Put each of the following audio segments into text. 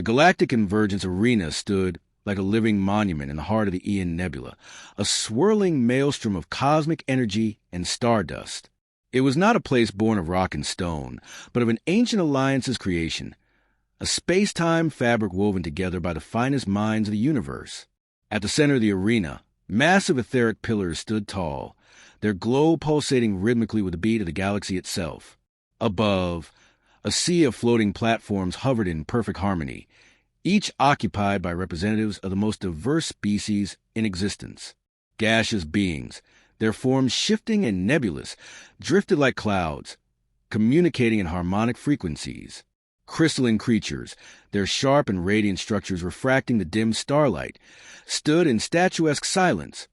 The galactic convergence arena stood like a living monument in the heart of the Ian Nebula, a swirling maelstrom of cosmic energy and stardust. It was not a place born of rock and stone, but of an ancient alliance's creation, a space-time fabric woven together by the finest minds of the universe. At the center of the arena, massive etheric pillars stood tall, their glow pulsating rhythmically with the beat of the galaxy itself. Above, a sea of floating platforms hovered in perfect harmony, each occupied by representatives of the most diverse species in existence. Gaseous beings, their forms shifting and nebulous, drifted like clouds, communicating in harmonic frequencies. Crystalline creatures, their sharp and radiant structures refracting the dim starlight, stood in statuesque silence,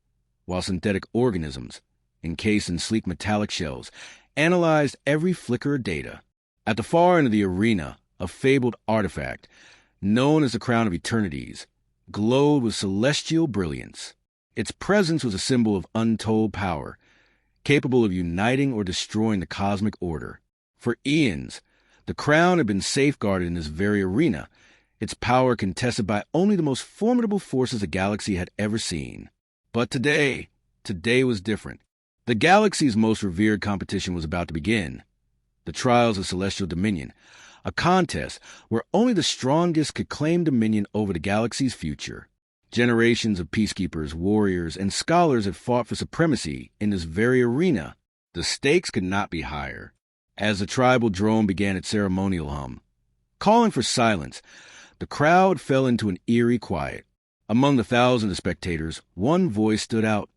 while synthetic organisms, encased in sleek metallic shells, analyzed every flicker of data. At the far end of the arena, a fabled artifact, known as the Crown of Eternities, glowed with celestial brilliance. Its presence was a symbol of untold power, capable of uniting or destroying the cosmic order. For eons, the crown had been safeguarded in this very arena, its power contested by only the most formidable forces the galaxy had ever seen. But today was different. The galaxy's most revered competition was about to begin. The trials of celestial dominion, a contest where only the strongest could claim dominion over the galaxy's future. Generations of peacekeepers, warriors, and scholars had fought for supremacy in this very arena. The stakes could not be higher. As the tribal drone began its ceremonial hum, calling for silence, the crowd fell into an eerie quiet. Among the thousands of spectators, one voice stood out.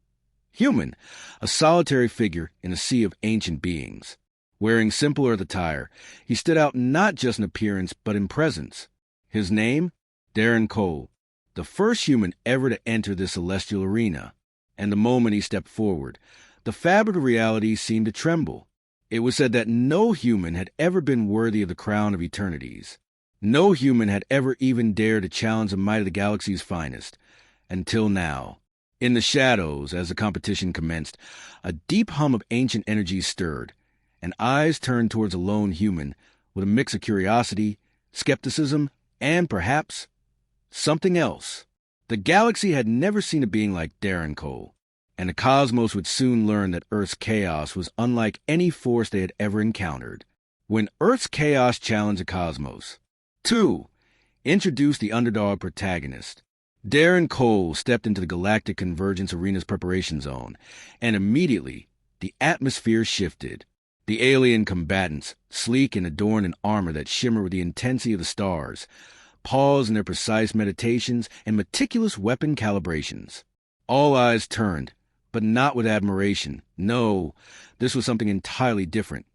Human, a solitary figure in a sea of ancient beings. Wearing simple earth attire, he stood out not just in appearance but in presence. His name? Darren Cole, the first human ever to enter this celestial arena. And the moment he stepped forward, the fabric of reality seemed to tremble. It was said that no human had ever been worthy of the crown of eternities. No human had ever even dared to challenge the might of the galaxy's finest, until now. In the shadows, as the competition commenced, a deep hum of ancient energies stirred, and eyes turned towards a lone human with a mix of curiosity, skepticism, and perhaps something else. The galaxy had never seen a being like Darren Cole, and the cosmos would soon learn that Earth's chaos was unlike any force they had ever encountered. When Earth's chaos challenged the cosmos. 2. Introduce the underdog protagonist. Darren Cole stepped into the Galactic Convergence Arena's preparation zone, and immediately the atmosphere shifted. The alien combatants, sleek and adorned in armor that shimmered with the intensity of the stars, paused in their precise meditations and meticulous weapon calibrations. All eyes turned, but not with admiration. No, this was something entirely different.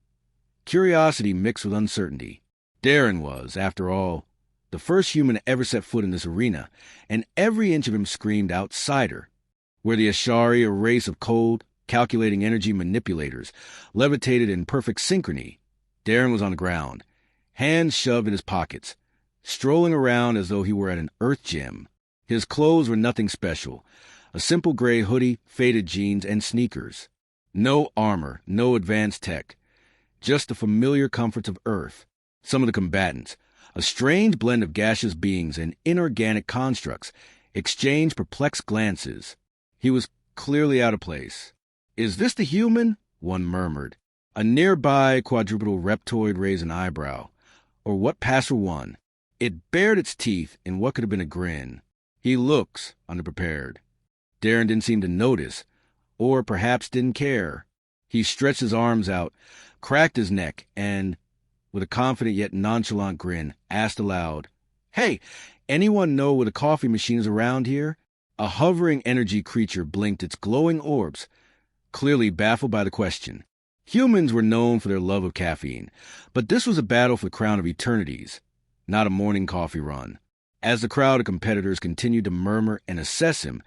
Curiosity mixed with uncertainty. Darren was, after all, the first human to ever set foot in this arena, and every inch of him screamed outsider. Where the Ashari, a race of cold, calculating energy manipulators, levitated in perfect synchrony, Darren was on the ground, hands shoved in his pockets, strolling around as though he were at an Earth gym. His clothes were nothing special, a simple gray hoodie, faded jeans, and sneakers. No armor, no advanced tech, just the familiar comforts of Earth. Some of the combatants, a strange blend of gaseous beings and inorganic constructs, exchanged perplexed glances. He was clearly out of place. "Is this the human?" one murmured. A nearby quadrupedal reptoid raised an eyebrow. Or what passed for one? It bared its teeth in what could have been a grin. "He looks underprepared." Darren didn't seem to notice, or perhaps didn't care. He stretched his arms out, cracked his neck, and, with a confident yet nonchalant grin, asked aloud, "Hey, anyone know where the coffee machine is around here?" A hovering energy creature blinked its glowing orbs, clearly baffled by the question. Humans were known for their love of caffeine, but this was a battle for the crown of eternities, not a morning coffee run. As the crowd of competitors continued to murmur and assess him,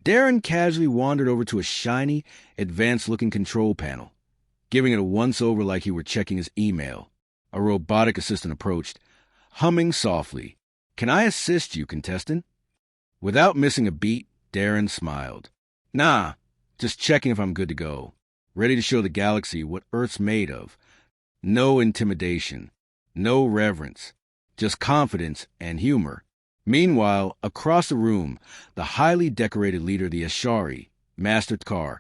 Darren casually wandered over to a shiny, advanced-looking control panel, giving it a once-over like he were checking his email. A robotic assistant approached, humming softly. "Can I assist you, contestant?" Without missing a beat, Darren smiled. "Nah, just checking if I'm good to go. Ready to show the galaxy what Earth's made of. No intimidation. No reverence. just confidence and humor. Meanwhile, across the room, the highly decorated leader of the Ashari, Master Tkar,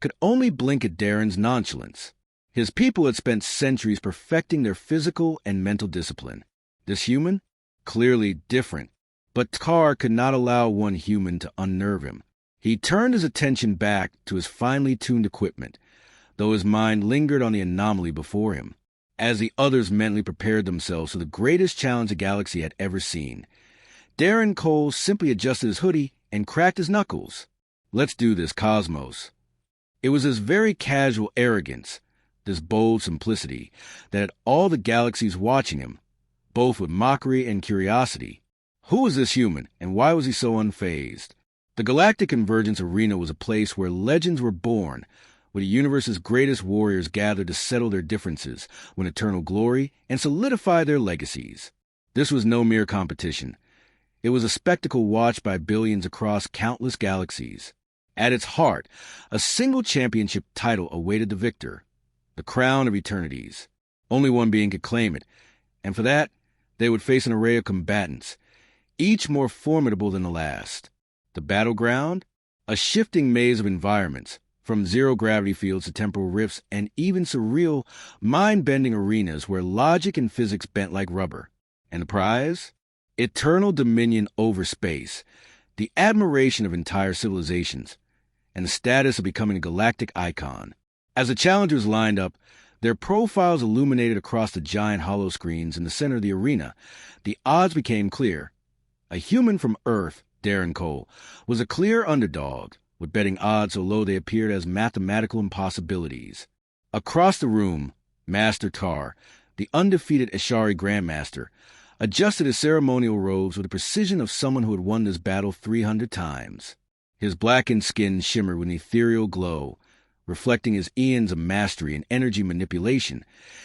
could only blink at Darren's nonchalance. His people had spent centuries perfecting their physical and mental discipline. This human? Clearly different. But Tkar could not allow one human to unnerve him. He turned his attention back to his finely tuned equipment, though his mind lingered on the anomaly before him. As the others mentally prepared themselves for the greatest challenge the galaxy had ever seen, Darren Cole simply adjusted his hoodie and cracked his knuckles. "Let's do this, Cosmos." It was this very casual arrogance, this bold simplicity, that had all the galaxies watching him, both with mockery and curiosity. Who was this human, and why was he so unfazed? The Galactic Convergence Arena was a place where legends were born, where the universe's greatest warriors gathered to settle their differences, win eternal glory, and solidify their legacies. This was no mere competition. It was a spectacle watched by billions across countless galaxies. At its heart, a single championship title awaited the victor, the crown of eternities. Only one being could claim it, and for that, they would face an array of combatants, each more formidable than the last. The battleground? A shifting maze of environments, from zero-gravity fields to temporal rifts and even surreal, mind-bending arenas where logic and physics bent like rubber. And the prize? Eternal dominion over space, the admiration of entire civilizations, and the status of becoming a galactic icon. As the challengers lined up, their profiles illuminated across the giant hollow screens in the center of the arena, the odds became clear. A human from Earth, Darren Cole, was a clear underdog, with betting odds so low they appeared as mathematical impossibilities. Across the room, Master Tar, the undefeated Ashari Grandmaster, adjusted his ceremonial robes with the precision of someone who had won this battle 300 times. His blackened skin shimmered with an ethereal glow, reflecting his eons of mastery and energy manipulation,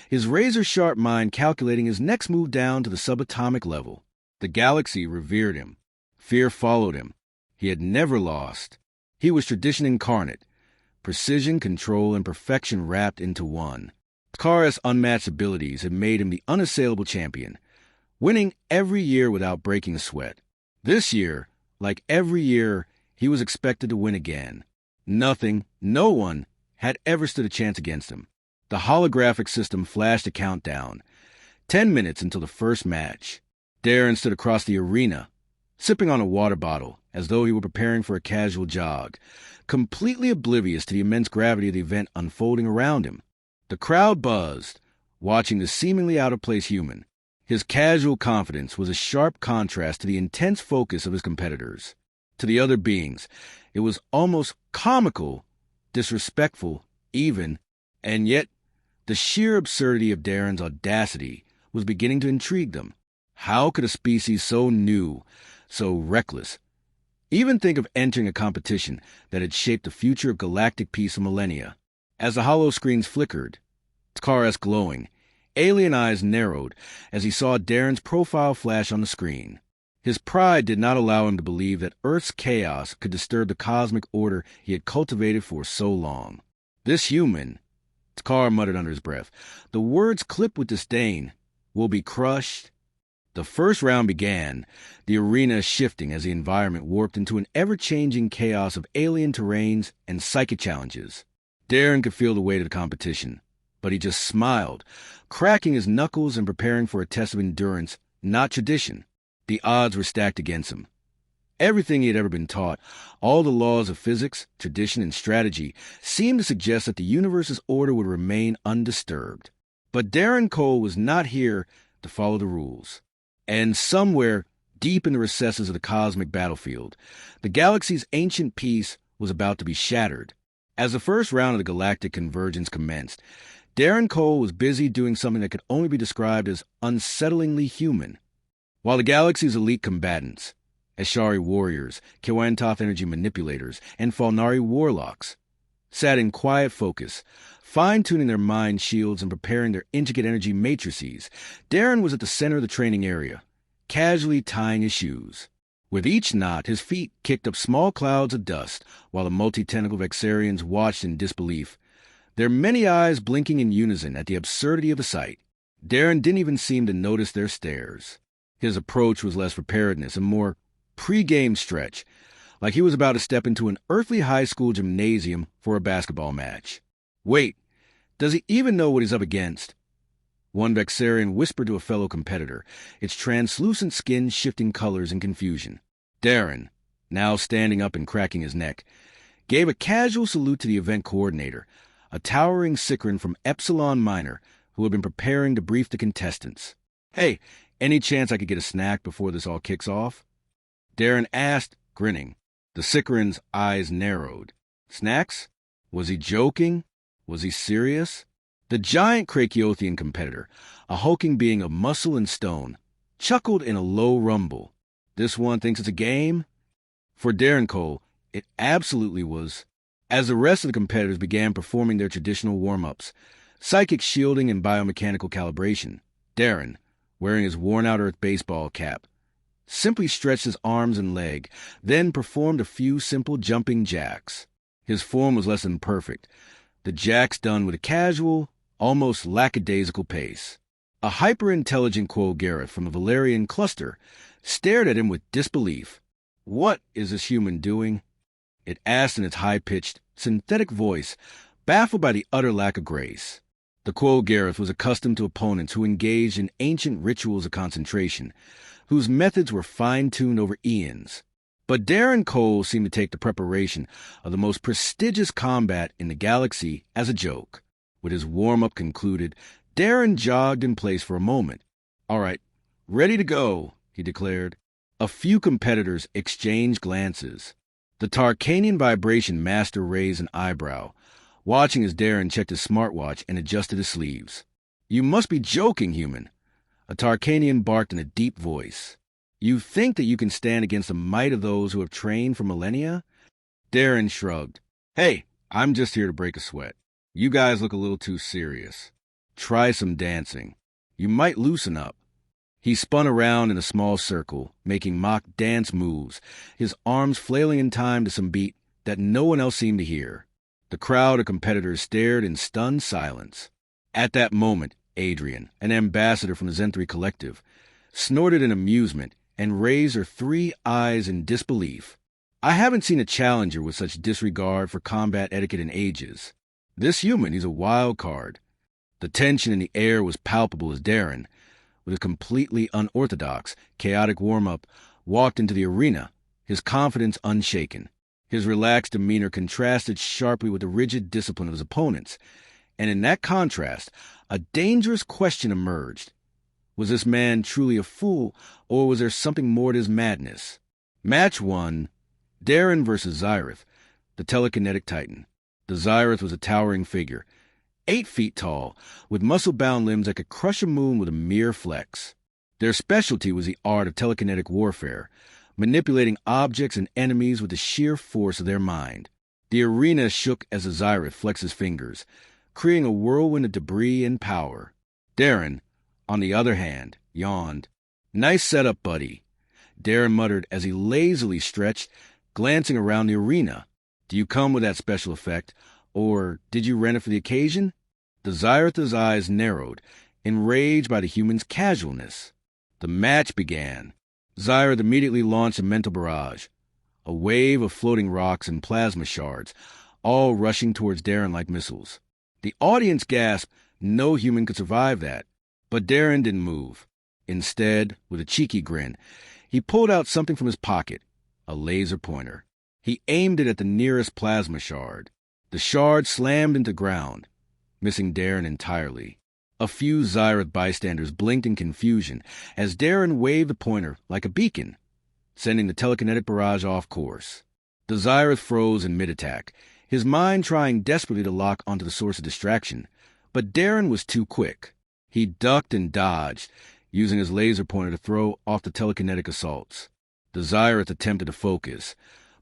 his razor-sharp mind calculating his next move down to the subatomic level. The galaxy revered him. Fear followed him. He had never lost. He was tradition incarnate, precision, control, and perfection wrapped into one. Tkar's unmatched abilities had made him the unassailable champion, winning every year without breaking a sweat. This year, like every year, he was expected to win again. Nothing, no one, had ever stood a chance against him. The holographic system flashed a countdown. 10 minutes until the first match. Darren stood across the arena, sipping on a water bottle, as though he were preparing for a casual jog, completely oblivious to the immense gravity of the event unfolding around him. The crowd buzzed, watching the seemingly out-of-place human. His casual confidence was a sharp contrast to the intense focus of his competitors. To the other beings, it was almost comical, disrespectful, even, and yet the sheer absurdity of Darren's audacity was beginning to intrigue them. How could a species so new, so reckless, even think of entering a competition that had shaped the future of galactic peace for millennia? As the hollow screens flickered, Tkar's glowing, alien eyes narrowed as he saw Darren's profile flash on the screen. His pride did not allow him to believe that Earth's chaos could disturb the cosmic order he had cultivated for so long. This human, Tkar muttered under his breath, the words clipped with disdain, will be crushed. The first round began, the arena shifting as the environment warped into an ever-changing chaos of alien terrains and psychic challenges. Darren could feel the weight of the competition, but he just smiled, cracking his knuckles and preparing for a test of endurance, not tradition. The odds were stacked against him. Everything he had ever been taught, all the laws of physics, tradition, and strategy, seemed to suggest that the universe's order would remain undisturbed. But Darren Cole was not here to follow the rules. And somewhere, deep in the recesses of the cosmic battlefield, the galaxy's ancient peace was about to be shattered. As the first round of the Galactic Convergence commenced, Darren Cole was busy doing something that could only be described as unsettlingly human. While the galaxy's elite combatants, Ashari warriors, Kewantoth energy manipulators, and Falnari warlocks, sat in quiet focus, fine-tuning their mind shields and preparing their intricate energy matrices, Darren was at the center of the training area, casually tying his shoes. With each knot, his feet kicked up small clouds of dust, while the multi-tentacled Vexarians watched in disbelief, their many eyes blinking in unison at the absurdity of the sight. Darren didn't even seem to notice their stares. His approach was less preparedness and more pre-game stretch, like he was about to step into an earthly high school gymnasium for a basketball match. Wait, does he even know what he's up against? One Vexarian whispered to a fellow competitor, its translucent skin shifting colors in confusion. Darren, now standing up and cracking his neck, gave a casual salute to the event coordinator, a towering Sicran from Epsilon Minor who had been preparing to brief the contestants. Hey, any chance I could get a snack before this all kicks off? Darren asked, grinning. The Sicran's eyes narrowed. Snacks? Was he joking? Was he serious? The giant Krakiothian competitor, a hulking being of muscle and stone, chuckled in a low rumble. This one thinks it's a game? For Darren Cole, it absolutely was. As the rest of the competitors began performing their traditional warm-ups, psychic shielding and biomechanical calibration, Darren, wearing his worn-out Earth baseball cap, simply stretched his arms and leg, then performed a few simple jumping jacks. His form was less than perfect, the jacks done with a casual, almost lackadaisical pace. A hyper-intelligent Quo Gareth from the Valerian cluster stared at him with disbelief. What is this human doing? It asked in its high-pitched, synthetic voice, baffled by the utter lack of grace. The Quo Gareth was accustomed to opponents who engaged in ancient rituals of concentration, whose methods were fine-tuned over eons. But Darren Cole seemed to take the preparation of the most prestigious combat in the galaxy as a joke. With his warm-up concluded, Darren jogged in place for a moment. "All right, ready to go," he declared. A few competitors exchanged glances. The Tarkanian vibration master raised an eyebrow, watching as Darren checked his smartwatch and adjusted his sleeves. "You must be joking, human," a Tarkanian barked in a deep voice. "You think that you can stand against the might of those who have trained for millennia?" Darren shrugged. "Hey, I'm just here to break a sweat. You guys look a little too serious. Try some dancing. You might loosen up." He spun around in a small circle, making mock dance moves, his arms flailing in time to some beat that no one else seemed to hear. The crowd of competitors stared in stunned silence. At that moment, Adrian, an ambassador from the Zen3 Collective, snorted in amusement and raised her 3 eyes in disbelief. "I haven't seen a challenger with such disregard for combat etiquette in ages. This human, he's a wild card." The tension in the air was palpable as Darren, with a completely unorthodox, chaotic warm-up, walked into the arena, his confidence unshaken. His relaxed demeanor contrasted sharply with the rigid discipline of his opponents, and in that contrast, a dangerous question emerged. Was this man truly a fool, or was there something more to his madness? Match 1, Darren versus Xyrath, the telekinetic titan. The Xyrath was a towering figure, 8 feet tall, with muscle-bound limbs that could crush a moon with a mere flex. Their specialty was the art of telekinetic warfare, manipulating objects and enemies with the sheer force of their mind. The arena shook as the Xyrath flexed his fingers, creating a whirlwind of debris and power. Darren, on the other hand, yawned. "Nice setup, buddy," Darren muttered as he lazily stretched, glancing around the arena. "Do you come with that special effect, or did you rent it for the occasion?" The Xyrath's eyes narrowed, enraged by the human's casualness. The match began. Xyrath immediately launched a mental barrage, a wave of floating rocks and plasma shards, all rushing towards Darren like missiles. The audience gasped. No human could survive that. But Darren didn't move. Instead, with a cheeky grin, he pulled out something from his pocket, a laser pointer. He aimed it at the nearest plasma shard. The shard slammed into ground, missing Darren entirely. A few Xyrath bystanders blinked in confusion as Darren waved the pointer like a beacon, sending the telekinetic barrage off course. The Xyrath froze in mid-attack, his mind trying desperately to lock onto the source of distraction, but Darren was too quick. He ducked and dodged, using his laser pointer to throw off the telekinetic assaults. The Xyrath attempted to focus,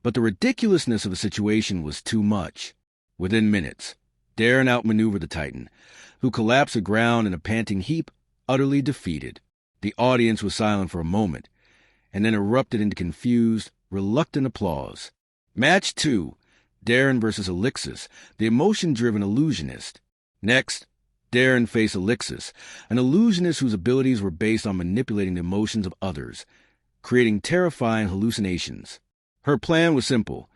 but the ridiculousness of the situation was too much. Within minutes, Darren outmaneuvered the Titan, who collapsed to the ground in a panting heap, utterly defeated. The audience was silent for a moment, and then erupted into confused, reluctant applause. Match 2, Darren versus Elixis, the emotion-driven illusionist. Next, Darren faced Elixis, an illusionist whose abilities were based on manipulating the emotions of others, creating terrifying hallucinations. Her plan was simple: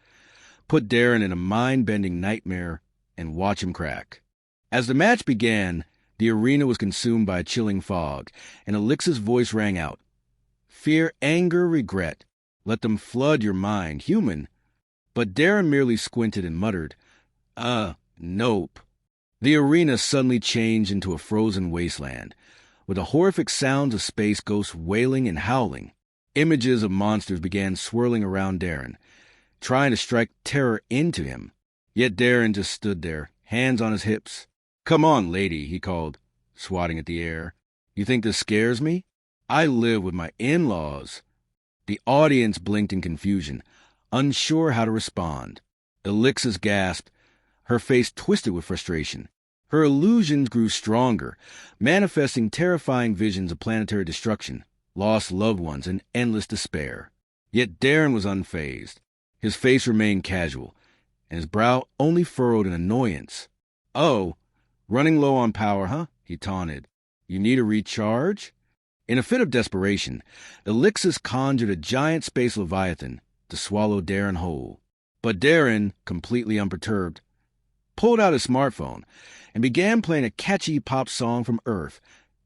put Darren in a mind-bending nightmare and watch him crack. As the match began, the arena was consumed by a chilling fog, and Elixir's voice rang out. Fear, anger, regret. Let them flood your mind, human. But Darren merely squinted and muttered, nope. The arena suddenly changed into a frozen wasteland, with the horrific sounds of space ghosts wailing and howling. Images of monsters began swirling around Darren, trying to strike terror into him. Yet Darren just stood there, hands on his hips. Come on, lady, he called, swatting at the air. You think this scares me? I live with my in-laws. The audience blinked in confusion, unsure how to respond. Elixis gasped, her face twisted with frustration. Her illusions grew stronger, manifesting terrifying visions of planetary destruction, lost loved ones, and endless despair. Yet Darren was unfazed. His face remained casual, and his brow only furrowed in annoyance. Oh, running low on power, huh? He taunted. You need a recharge? In a fit of desperation, Elixis conjured a giant space leviathan to swallow Darren whole. But Darren, completely unperturbed, pulled out his smartphone and began playing a catchy pop song from Earth,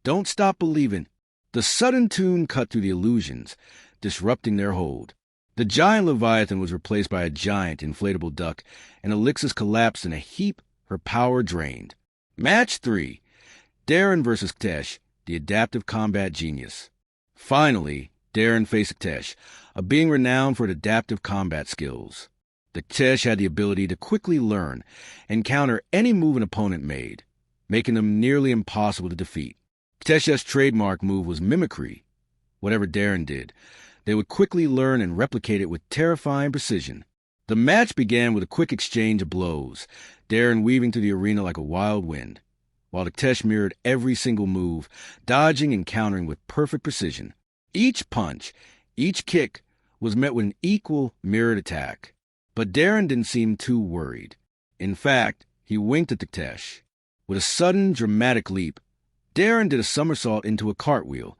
Don't Stop Believin'. The sudden tune cut through the illusions, disrupting their hold. The giant leviathan was replaced by a giant inflatable duck, and Elixis collapsed in a heap, her power drained. Match 3. Darren versus Ktesh, the adaptive combat genius. Finally, Darren faced Ktesh, a being renowned for its adaptive combat skills. The Ktesh had the ability to quickly learn and counter any move an opponent made, making them nearly impossible to defeat. Ktesh's trademark move was mimicry. Whatever Darren did, they would quickly learn and replicate it with terrifying precision. The match began with a quick exchange of blows, Darren weaving through the arena like a wild wind, while the Ktesh mirrored every single move, dodging and countering with perfect precision. Each punch, each kick was met with an equal mirrored attack. But Darren didn't seem too worried. In fact, he winked at the Ktesh. With a sudden, dramatic leap, Darren did a somersault into a cartwheel,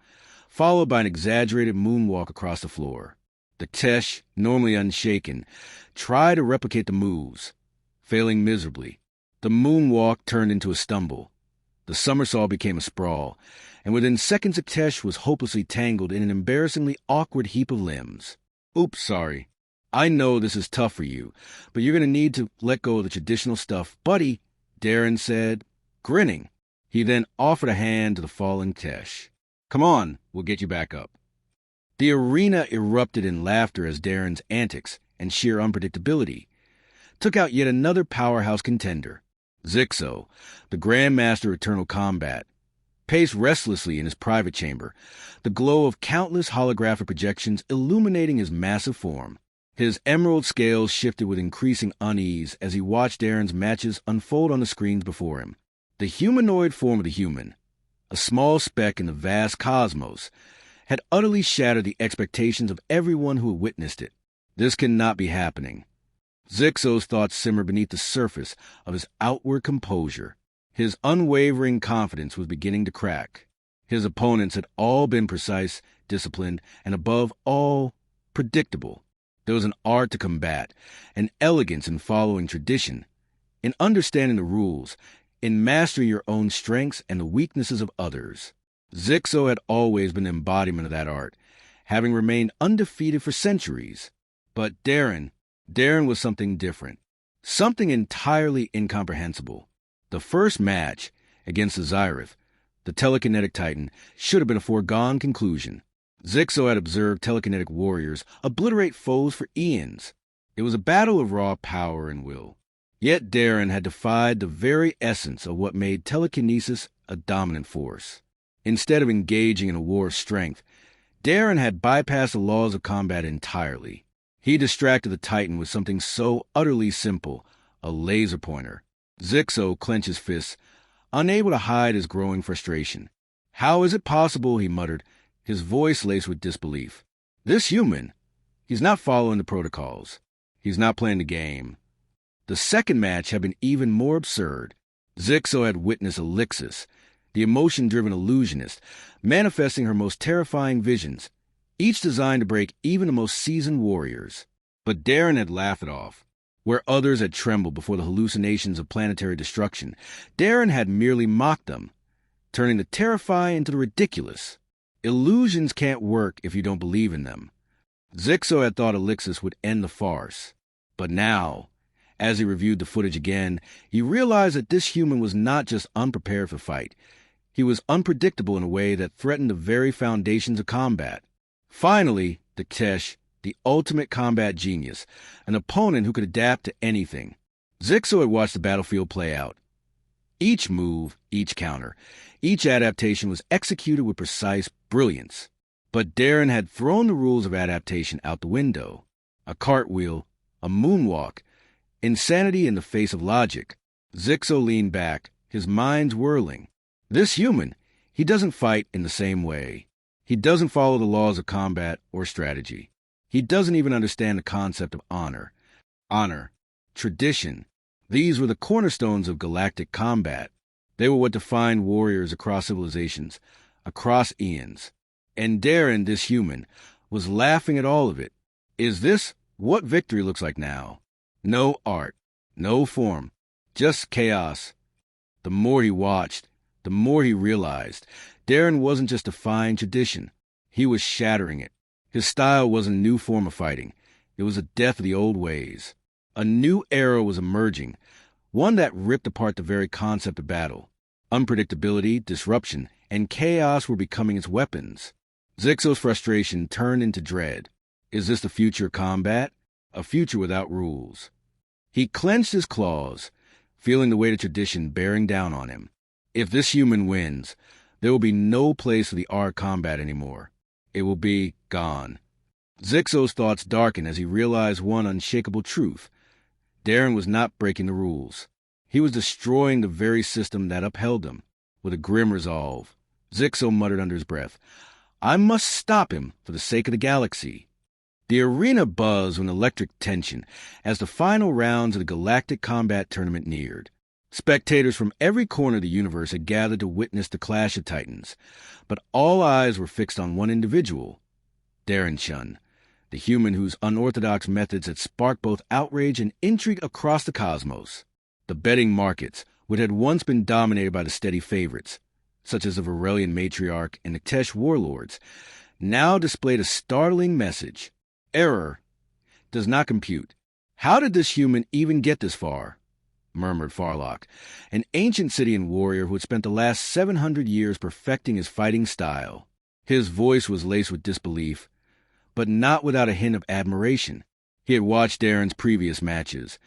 followed by an exaggerated moonwalk across the floor. The Ktesh, normally unshaken, tried to replicate the moves, failing miserably. The moonwalk turned into a stumble. The somersault became a sprawl, and within seconds the Ktesh was hopelessly tangled in an embarrassingly awkward heap of limbs. Oops, sorry. I know this is tough for you, but you're going to need to let go of the traditional stuff, buddy, Darren said, grinning. He then offered a hand to the fallen Ktesh. Come on, we'll get you back up. The arena erupted in laughter as Darren's antics and sheer unpredictability took out yet another powerhouse contender. Zixo, the Grandmaster of Eternal Combat, paced restlessly in his private chamber, the glow of countless holographic projections illuminating his massive form. His emerald scales shifted with increasing unease as he watched Darren's matches unfold on the screens before him. The humanoid form of the human, a small speck in the vast cosmos, had utterly shattered the expectations of everyone who had witnessed it. This cannot be happening. Zixo's thoughts simmered beneath the surface of his outward composure. His unwavering confidence was beginning to crack. His opponents had all been precise, disciplined, and above all, predictable. There was an art to combat, an elegance in following tradition, in understanding the rules, in mastering your own strengths and the weaknesses of others. Zixo had always been the embodiment of that art, having remained undefeated for centuries. But Darren was something different, something entirely incomprehensible. The first match against the Zyrith, the telekinetic titan, should have been a foregone conclusion. Zixo had observed telekinetic warriors obliterate foes for eons. It was a battle of raw power and will. Yet Darren had defied the very essence of what made telekinesis a dominant force. Instead of engaging in a war of strength, Darren had bypassed the laws of combat entirely. He distracted the Titan with something so utterly simple, a laser pointer. Zixo clenched his fists, unable to hide his growing frustration. How is it possible, he muttered, his voice laced with disbelief. This human, he's not following the protocols. He's not playing the game. The second match had been even more absurd. Zixo had witnessed Elixis, the emotion-driven illusionist, manifesting her most terrifying visions, each designed to break even the most seasoned warriors. But Darren had laughed it off. Where others had trembled before the hallucinations of planetary destruction, Darren had merely mocked them, turning the terrifying into the ridiculous. Illusions can't work if you don't believe in them. Zixo had thought Elixis would end the farce. But now, as he reviewed the footage again, he realized that this human was not just unprepared for fight. He was unpredictable in a way that threatened the very foundations of combat. Finally, Dakesh, the ultimate combat genius, an opponent who could adapt to anything. Zixo had watched the battlefield play out. Each move, each counter, each adaptation was executed with precise brilliance. But Darren had thrown the rules of adaptation out the window. A cartwheel, a moonwalk, insanity in the face of logic. Zixo leaned back, his mind whirling. This human, he doesn't fight in the same way. He doesn't follow the laws of combat or strategy. He doesn't even understand the concept of honor. Honor, tradition, these were the cornerstones of galactic combat. They were what defined warriors across civilizations, across eons. And Darren, this human, was laughing at all of it. Is this what victory looks like now? No art, no form, just chaos. The more he watched, the more he realized Darren wasn't just defying tradition. He was shattering it. His style wasn't a new form of fighting. It was a death of the old ways. A new era was emerging, one that ripped apart the very concept of battle. Unpredictability, disruption, and chaos were becoming its weapons. Zixo's frustration turned into dread. Is this the future of combat? A future without rules. He clenched his claws, feeling the weight of tradition bearing down on him. If this human wins, there will be no place for the art of combat anymore. It will be gone. Zixo's thoughts darkened as he realized one unshakable truth. Darren was not breaking the rules. He was destroying the very system that upheld him. With a grim resolve, Zixo muttered under his breath, I must stop him for the sake of the galaxy. The arena buzzed with electric tension as the final rounds of the Galactic Combat Tournament neared. Spectators from every corner of the universe had gathered to witness the clash of titans, but all eyes were fixed on one individual, Darren Chun, the human whose unorthodox methods had sparked both outrage and intrigue across the cosmos. The betting markets, which had once been dominated by the steady favorites, such as the Varelian matriarch and the Tesh warlords, now displayed a startling message. Error does not compute. How did this human even get this far? Murmured Farlock, an ancient Sidian warrior who had spent the last 700 years perfecting his fighting style. His voice was laced with disbelief, but not without a hint of admiration. He had watched Darren's previous matches,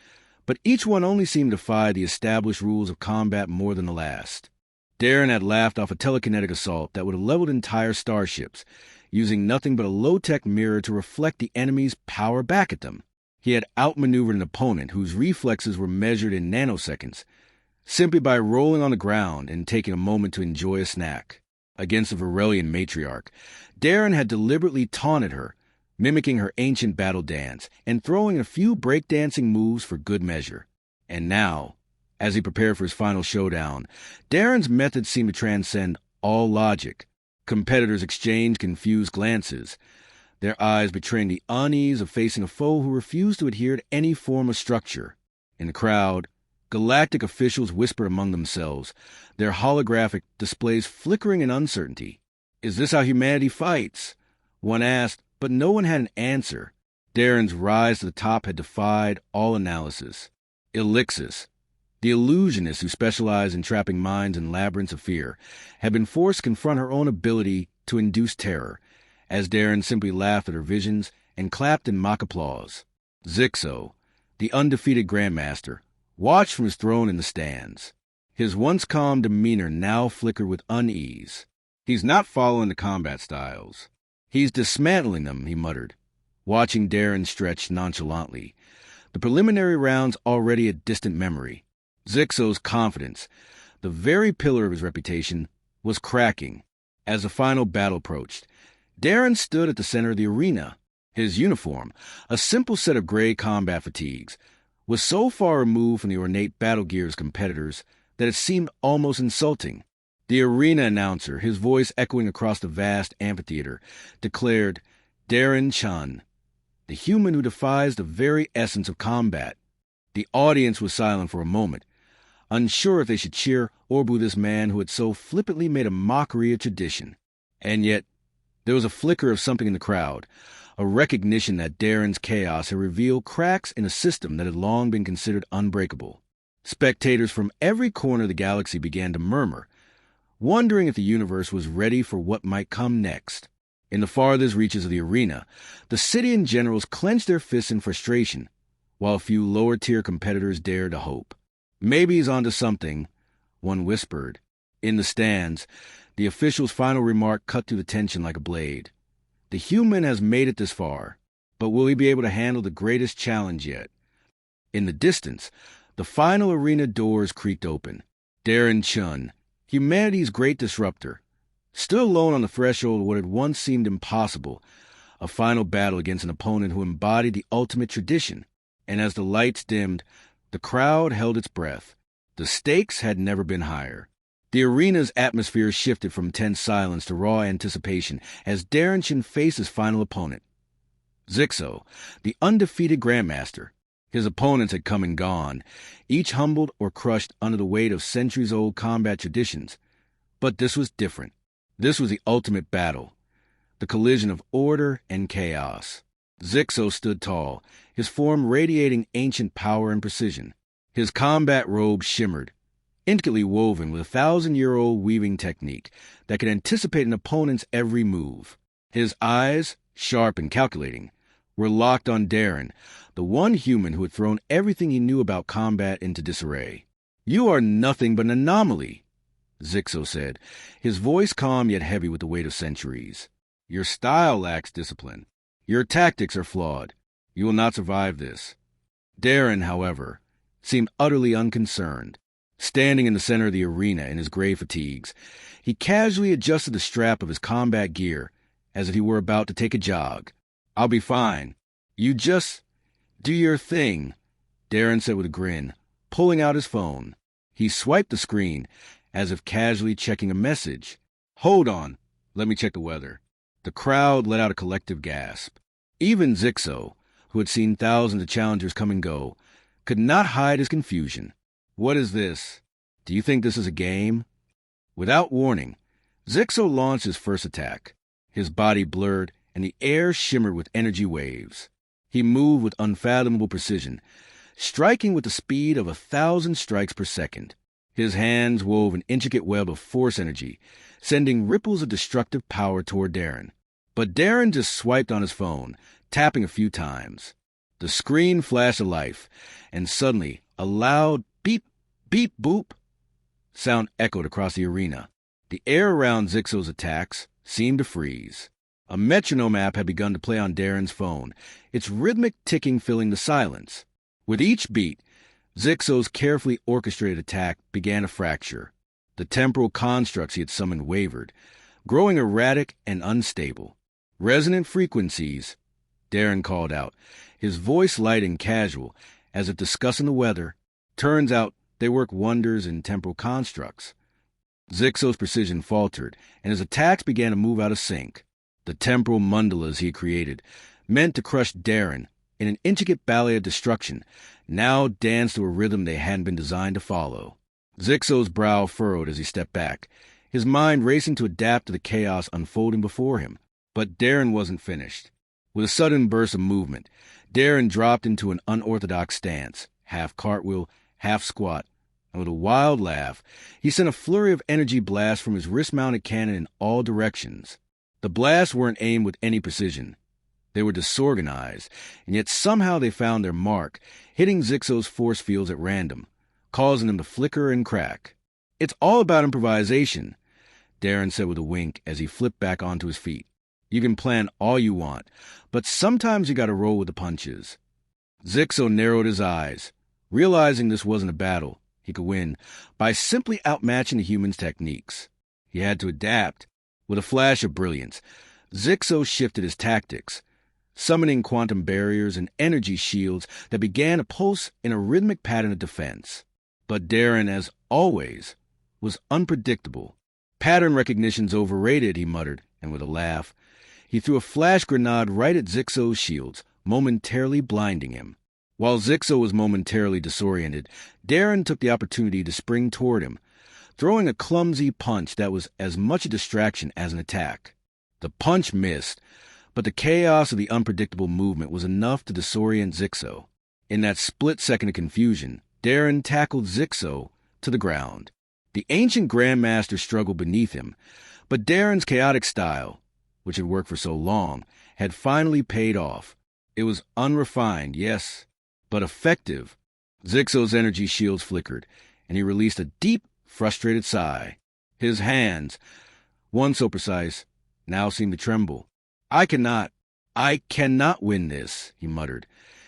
but each one only seemed to defy the established rules of combat more than the last. Darren had laughed off a telekinetic assault that would have leveled entire starships, using nothing but a low-tech mirror to reflect the enemy's power back at them. He had outmaneuvered an opponent whose reflexes were measured in nanoseconds, simply by rolling on the ground and taking a moment to enjoy a snack. Against the Varelian matriarch, Darren had deliberately taunted her, mimicking her ancient battle dance and throwing a few breakdancing moves for good measure. And now, as he prepared for his final showdown, Darren's methods seemed to transcend all logic. Competitors exchanged confused glances, their eyes betraying the unease of facing a foe who refused to adhere to any form of structure. In the crowd, galactic officials whispered among themselves, their holographic displays flickering in uncertainty. Is this how humanity fights? One asked, but no one had an answer. Darren's rise to the top had defied all analysis. Elixis, the illusionist who specialized in trapping minds in labyrinths of fear, had been forced to confront her own ability to induce terror, as Darren simply laughed at her visions and clapped in mock applause. Zixo, the undefeated Grandmaster, watched from his throne in the stands. His once calm demeanor now flickered with unease. He's not following the combat styles. He's dismantling them, he muttered, watching Darren stretch nonchalantly, the preliminary rounds already a distant memory. Zixo's confidence, the very pillar of his reputation, was cracking. As the final battle approached, Darren stood at the center of the arena. His uniform, a simple set of gray combat fatigues, was so far removed from the ornate battle gear of his competitors that it seemed almost insulting. The arena announcer, his voice echoing across the vast amphitheater, declared, "Darren Chun, the human who defies the very essence of combat." The audience was silent for a moment, unsure if they should cheer or boo this man who had so flippantly made a mockery of tradition. And yet, there was a flicker of something in the crowd, a recognition that Darren's chaos had revealed cracks in a system that had long been considered unbreakable. Spectators from every corner of the galaxy began to murmur, wondering if the universe was ready for what might come next. In the farthest reaches of the arena, the Sidian generals clenched their fists in frustration, while a few lower-tier competitors dared to hope. "Maybe he's onto something," one whispered. In the stands, the official's final remark cut through the tension like a blade. "The human has made it this far, but will he be able to handle the greatest challenge yet?" In the distance, the final arena doors creaked open. Darren Chun, humanity's great disruptor, stood alone on the threshold of what had once seemed impossible, a final battle against an opponent who embodied the ultimate tradition. And as the lights dimmed, the crowd held its breath. The stakes had never been higher. The arena's atmosphere shifted from tense silence to raw anticipation as Darren Chun faced his final opponent, Zixo, the undefeated Grandmaster. His opponents had come and gone, each humbled or crushed under the weight of centuries-old combat traditions. But this was different. This was the ultimate battle, the collision of order and chaos. Zixo stood tall, his form radiating ancient power and precision. His combat robe shimmered, intricately woven with a 1,000-year-old weaving technique that could anticipate an opponent's every move. His eyes, sharp and calculating, were locked on Darren, the one human who had thrown everything he knew about combat into disarray. "You are nothing but an anomaly," Zixo said, his voice calm yet heavy with the weight of centuries. "Your style lacks discipline. Your tactics are flawed. You will not survive this." Darren, however, seemed utterly unconcerned. Standing in the center of the arena in his gray fatigues, he casually adjusted the strap of his combat gear as if he were about to take a jog. "I'll be fine. You just do your thing," Darren said with a grin, pulling out his phone. He swiped the screen as if casually checking a message. "Hold on. Let me check the weather." The crowd let out a collective gasp. Even Zixo, who had seen thousands of challengers come and go, could not hide his confusion. "What is this? Do you think this is a game?" Without warning, Zixo launched his first attack. His body blurred, and the air shimmered with energy waves. He moved with unfathomable precision, striking with the speed of 1,000 strikes per second. His hands wove an intricate web of force energy, sending ripples of destructive power toward Darren. But Darren just swiped on his phone, tapping a few times. The screen flashed to life, and suddenly a loud beep, beep, boop sound echoed across the arena. The air around Zixo's attacks seemed to freeze. A metronome app had begun to play on Darren's phone, its rhythmic ticking filling the silence. With each beat, Zixo's carefully orchestrated attack began to fracture. The temporal constructs he had summoned wavered, growing erratic and unstable. "Resonant frequencies," Darren called out, his voice light and casual, as if discussing the weather. "Turns out they work wonders in temporal constructs." Zixo's precision faltered, and his attacks began to move out of sync. The temporal mandalas he had created, meant to crush Darren in an intricate ballet of destruction, now danced to a rhythm they hadn't been designed to follow. Zixo's brow furrowed as he stepped back, his mind racing to adapt to the chaos unfolding before him. But Darren wasn't finished. With a sudden burst of movement, Darren dropped into an unorthodox stance, half cartwheel, half squat, and with a wild laugh, he sent a flurry of energy blasts from his wrist-mounted cannon in all directions. The blasts weren't aimed with any precision. They were disorganized, and yet somehow they found their mark, hitting Zixo's force fields at random, causing them to flicker and crack. "It's all about improvisation," Darren said with a wink as he flipped back onto his feet. "You can plan all you want, but sometimes you gotta roll with the punches." Zixo narrowed his eyes, realizing this wasn't a battle he could win by simply outmatching the human's techniques. He had to adapt. With a flash of brilliance, Zixo shifted his tactics, summoning quantum barriers and energy shields that began to pulse in a rhythmic pattern of defense. But Darren, as always, was unpredictable. Pattern recognition's overrated, he muttered, and with a laugh, he threw a flash grenade right at Zixo's shields, momentarily blinding him. While Zixo was momentarily disoriented, Darren took the opportunity to spring toward him, throwing a clumsy punch that was as much a distraction as an attack. The punch missed, but the chaos of the unpredictable movement was enough to disorient Zixo. In that split second of confusion, Darren tackled Zixo to the ground. The ancient Grandmaster struggled beneath him, but Darren's chaotic style, which had worked for so long, had finally paid off. It was unrefined, yes, but effective. Zixo's energy shields flickered, and he released a deep, frustrated sigh. His hands, one so precise, now seemed to tremble. I cannot win this, he muttered,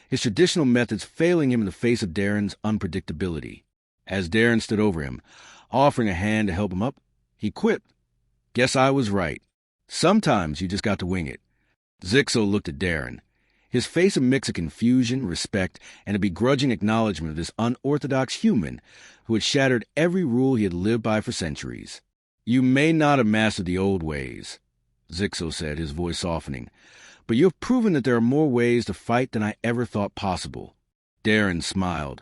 his traditional methods failing him in the face of Darren's unpredictability. As Darren stood over him, offering a hand to help him up, he quipped, "Guess I was right. Sometimes you just got to wing it." Zixo looked at Darren, his face a mix of confusion, respect, and a begrudging acknowledgement of this unorthodox human who had shattered every rule he had lived by for centuries. "You may not have mastered the old ways," Zixo said, his voice softening, "but you have proven that there are more ways to fight than I ever thought possible." Darren smiled,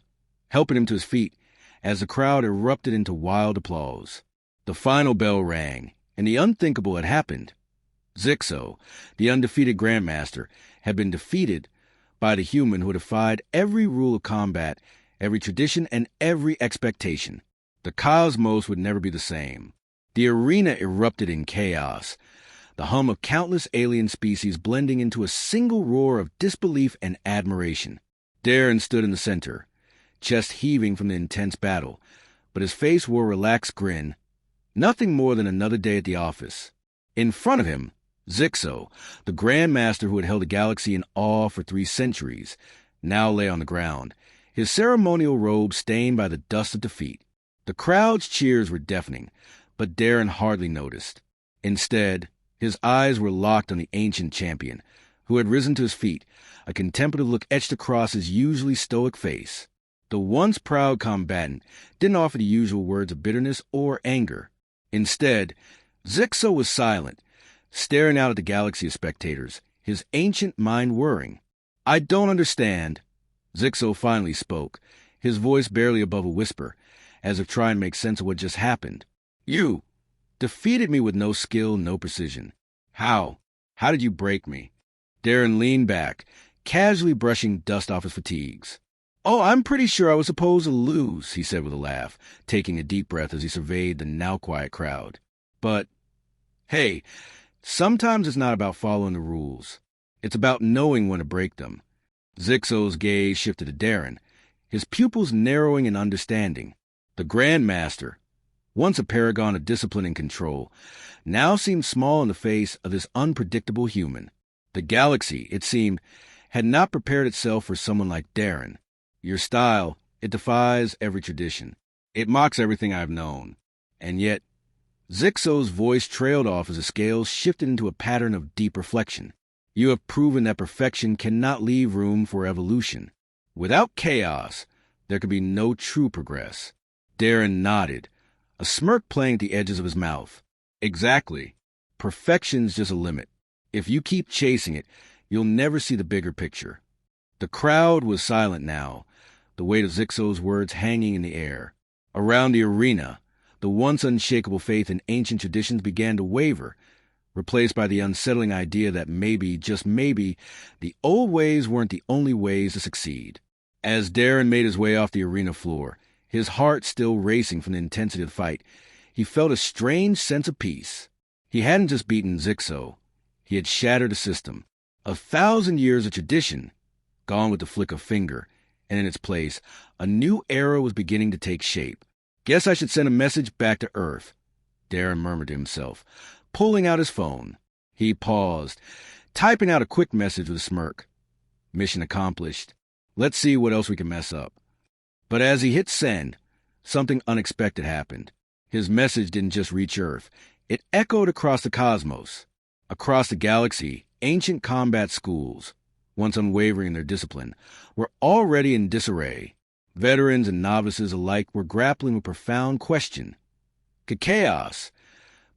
helping him to his feet as the crowd erupted into wild applause. The final bell rang, and the unthinkable had happened. Zixo, the undefeated Grandmaster, had been defeated by the human who had defied every rule of combat, every tradition, and every expectation. The cosmos would never be the same. The arena erupted in chaos, the hum of countless alien species blending into a single roar of disbelief and admiration. Darren stood in the center, chest heaving from the intense battle, but his face wore a relaxed grin, nothing more than another day at the office. In front of him, Zixo, the Grandmaster who had held the galaxy in awe for 3 centuries, now lay on the ground, his ceremonial robe stained by the dust of defeat. The crowd's cheers were deafening, but Darren hardly noticed. Instead, his eyes were locked on the ancient champion, who had risen to his feet, a contemplative look etched across his usually stoic face. The once proud combatant didn't offer the usual words of bitterness or anger. Instead, Zixo was silent, staring out at the galaxy of spectators, his ancient mind whirring. "I don't understand," Zixo finally spoke, his voice barely above a whisper, as if trying to make sense of what just happened. "You defeated me with no skill, no precision. How? How did you break me?" Darren leaned back, casually brushing dust off his fatigues. "Oh, I'm pretty sure I was supposed to lose," he said with a laugh, taking a deep breath as he surveyed the now quiet crowd. "But, hey, sometimes it's not about following the rules. It's about knowing when to break them." Zixo's gaze shifted to Darren, his pupils narrowing in understanding. The Grandmaster, once a paragon of discipline and control, now seemed small in the face of this unpredictable human. The galaxy, it seemed, had not prepared itself for someone like Darren. "Your style, it defies every tradition. It mocks everything I've known." And yet, Zixo's voice trailed off as the scales shifted into a pattern of deep reflection. "You have proven that perfection cannot leave room for evolution. Without chaos, there could be no true progress." Darren nodded, a smirk playing at the edges of his mouth. "Exactly. Perfection's just a limit. If you keep chasing it, you'll never see the bigger picture." The crowd was silent now, the weight of Zixo's words hanging in the air. Around the arena, the once unshakable faith in ancient traditions began to waver, replaced by the unsettling idea that maybe, just maybe, the old ways weren't the only ways to succeed. As Darren made his way off the arena floor, his heart still racing from the intensity of the fight, he felt a strange sense of peace. He hadn't just beaten Zixo. He had shattered a system. 1,000 years of tradition, gone with the flick of finger, and in its place, a new era was beginning to take shape. "Guess I should send a message back to Earth," Darren murmured to himself, pulling out his phone. He paused, typing out a quick message with a smirk. Mission accomplished. Let's see what else we can mess up. But as he hit send, something unexpected happened. His message didn't just reach Earth. It echoed across the cosmos. Across the galaxy, ancient combat schools, once unwavering in their discipline, were already in disarray. Veterans and novices alike were grappling with a profound question. Could chaos,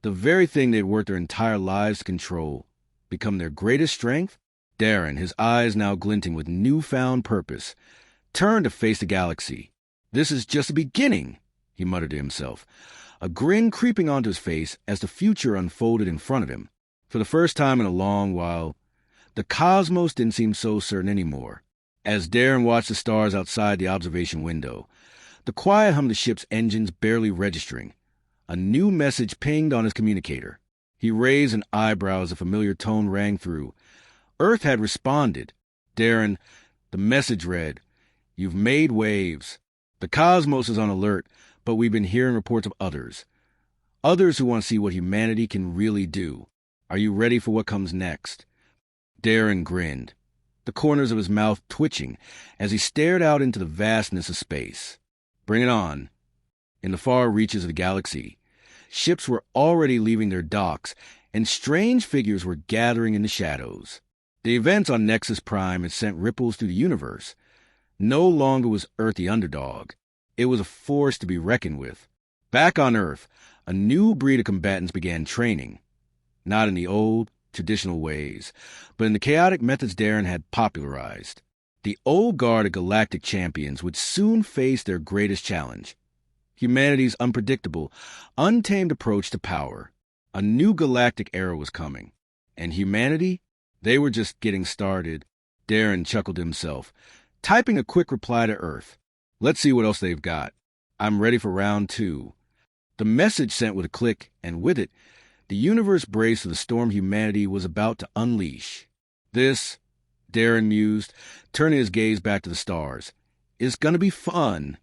the very thing they'd worked their entire lives to control, become their greatest strength? Darren, his eyes now glinting with newfound purpose, turned to face the galaxy. "This is just the beginning," he muttered to himself, a grin creeping onto his face as the future unfolded in front of him. For the first time in a long while, the cosmos didn't seem so certain anymore. As Darren watched the stars outside the observation window, the quiet hum of the ship's engines barely registering, a new message pinged on his communicator. He raised an eyebrow as a familiar tone rang through. Earth had responded. "Darren," the message read, "you've made waves. The cosmos is on alert, but we've been hearing reports of others. Others who want to see what humanity can really do. Are you ready for what comes next?" Darren grinned, the corners of his mouth twitching as he stared out into the vastness of space. "Bring it on." In the far reaches of the galaxy, ships were already leaving their docks, and strange figures were gathering in the shadows. The events on Nexus Prime had sent ripples through the universe. No longer was Earth the underdog. It was a force to be reckoned with. Back on Earth, a new breed of combatants began training. Not in the old, traditional ways, but in the chaotic methods Darren had popularized. The old guard of galactic champions would soon face their greatest challenge: humanity's unpredictable, untamed approach to power. A new galactic era was coming. And humanity? They were just getting started. Darren chuckled to himself, typing a quick reply to Earth. "Let's see what else they've got. I'm ready for round 2. The message sent with a click, and with it, the universe braced for the storm humanity was about to unleash. "This," Darren mused, turning his gaze back to the stars, "is gonna be fun."